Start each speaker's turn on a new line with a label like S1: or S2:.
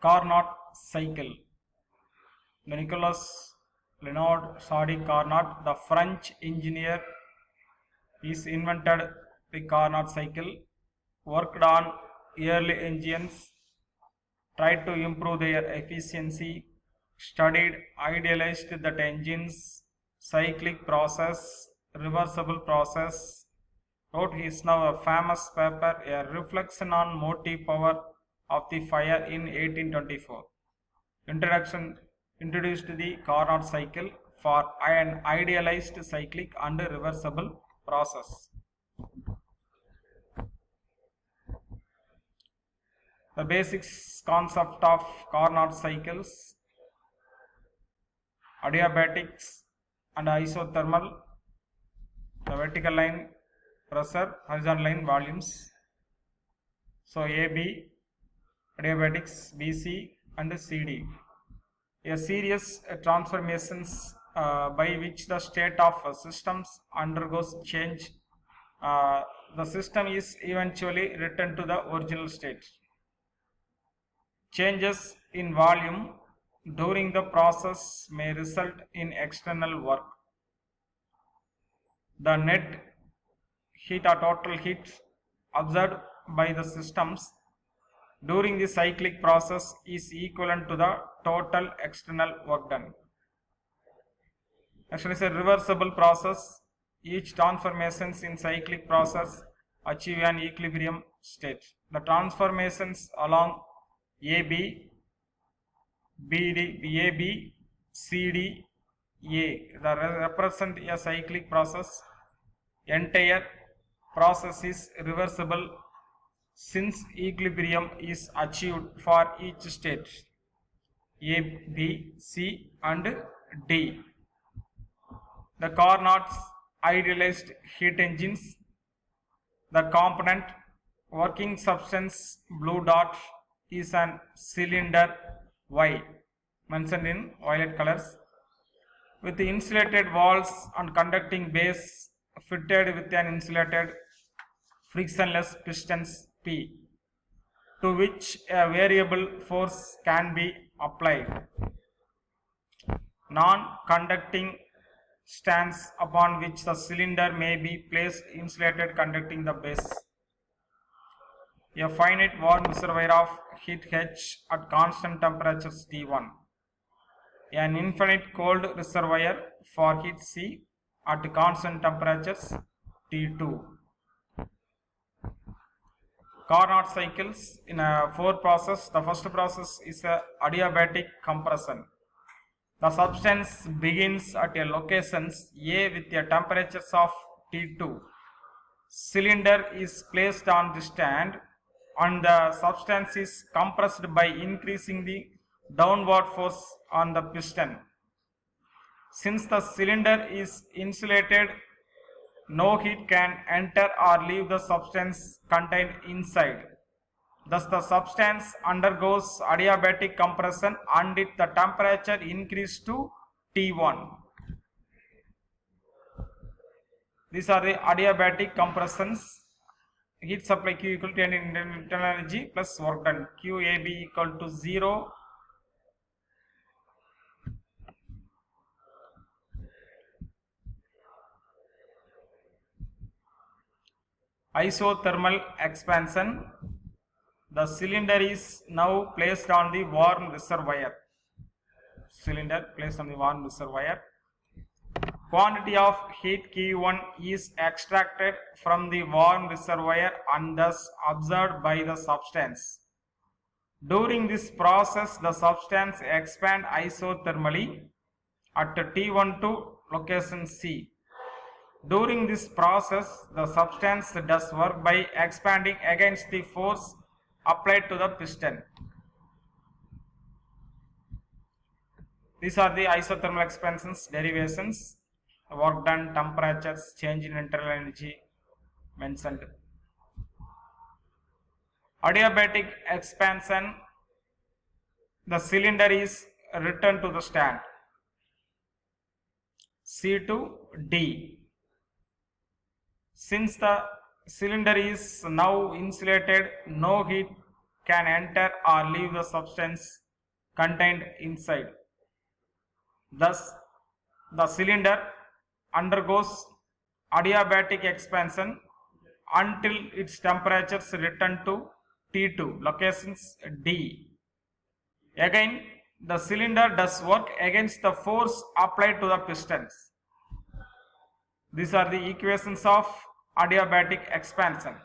S1: Carnot cycle. The Nicolas Leonard Sadi Carnot, the French engineer, is invented the Carnot cycle, worked on early engines, tried to improve their efficiency, studied, idealized that engines, cyclic process, reversible process, wrote his now a famous paper, A Reflection on Motive Power of the Fire in 1824. Introduced the Carnot cycle for an idealized cyclic and reversible process. The basic concept of Carnot cycles: adiabatics and isothermal, the vertical line pressure, horizontal line volumes. So AB, adiabatics, BC and CD. A series transformations by which the state of systems undergoes change. The system is eventually returned to the original state. Changes in volume during the process may result in external work. The net heat or total heat observed by the systems during the cyclic process is equivalent to the total external work done. Actually, it's a reversible process. Each transformations in cyclic process achieve an equilibrium state. The transformations along AB, BD, AB, CD, A represent a cyclic process. Entire process is reversible since equilibrium is achieved for each state A, B, C and D. The Carnot's idealized heat engines. The component working substance blue dot is an cylinder Y, mentioned in violet colors, with insulated walls and conducting base fitted with an insulated frictionless pistons P, to which a variable force can be applied. Non-conducting stands upon which the cylinder may be placed insulated conducting the base. A finite warm reservoir of heat H at constant temperatures T1. An infinite cold reservoir for heat C at constant temperatures T2. Carnot cycles in a 4 process. The first process is a adiabatic compression. The substance begins at a locations A with a temperatures of T2. Cylinder is placed on the stand and the substance is compressed by increasing the downward force on the piston. Since the cylinder is insulated, no heat can enter or leave the substance contained inside. Thus the substance undergoes adiabatic compression and the temperature increases to T1. These are the adiabatic compressions. Heat supply Q equal to internal energy plus work done. QAB equal to 0. Isothermal expansion. The cylinder is now placed on the warm reservoir. Cylinder placed on the warm reservoir. Quantity of heat Q1 is extracted from the warm reservoir and thus absorbed by the substance. During this process, the substance expands isothermally at T1 to location C. During this process, the substance does work by expanding against the force applied to the piston. These are the isothermal expansions derivations. Work done, temperatures, change in internal energy mentioned. Adiabatic expansion, the cylinder is returned to the stand. C to D. Since the cylinder is now insulated, no heat can enter or leave the substance contained inside. Thus, the cylinder undergoes adiabatic expansion until its temperatures return to T2, locations D. Again, the cylinder does work against the force applied to the pistons. These are the equations of adiabatic expansion.